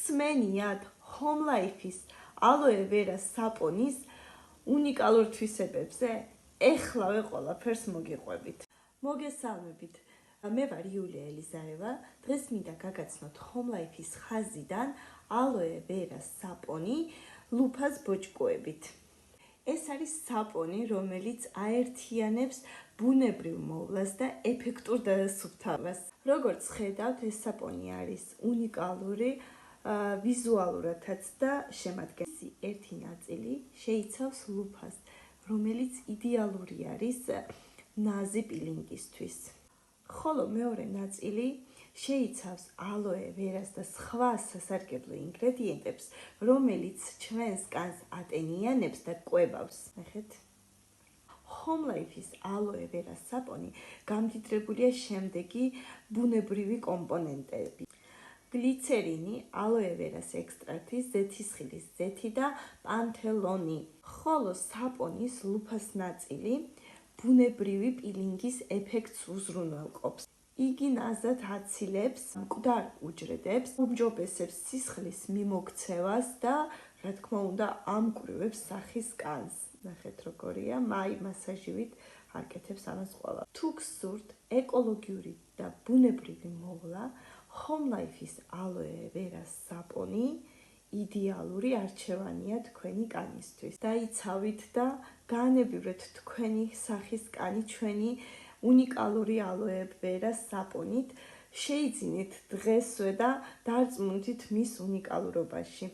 სმენიათ Home Life-ის aloe vera საპონის უნიკალურ თვისებებზე? ეხლავე ყველაფერს მოგიყვებით. მოგესალმებით. მე ვარ იულია ელიზარევა. დღეს მინდა გაგაცნოთ Home Life-ის ხაზიდან aloe vera საპონი ლუფას ბოჭკოებით. ეს არის საპონი, რომელიც აერთიანებს ბუნებრივ მოვლას და ეფექტურ დასუფთავებას. როგორც ხედავთ, ეს საპონი არის უნიკალური ვიზუალურადაც და შემადგენელი ერთი ნაწილი შეიცავს ლუფას, რომელიც იდეალური არის ნაზი პილინგისთვის. ხოლო მეორე ნაწილი შეიცავს aloe vera-ს და სხვა სასარგებლო ინგრედიენტებს, რომელიც ჩვენს კანს ატენიანებს და კვებავს. ნახეთ. Home Life-ის aloe vera საპონი გამდიდრებულია შემდეგი ბუნებრივი კომპონენტები: გლიცერინი, aloe vera-ს ექსტრაქტი, ზეთისხილის ზეთი და პანთენოლი. ხოლო საპონის ლუფას ნაწილი ბუნებრივი პილინგის ეფექტს უზრუნველყოფს. იგი ნაზად აცილებს მკვდარ უჯრედებს, უმჯობესებს სისხლის მიმოქცევას და, რა თქმა უნდა, ამკვრივებს სახის კანს. ნახეთ როგორია, მასაჟივით აკეთებს ამას ყველა. თუ გსურთ ეკოლოგიური და ბუნებრივი მოვლა, Home Life-ის aloe vera საპონი იდეალური არჩევანია თქვენი კანისთვის. დაიცავით და განებივრეთ თქვენი სახის კანი ჩვენი უნიკალური aloe vera საპონით. შეიძინეთ დღესვე და დარწმუნდით მის უნიკალურობაში.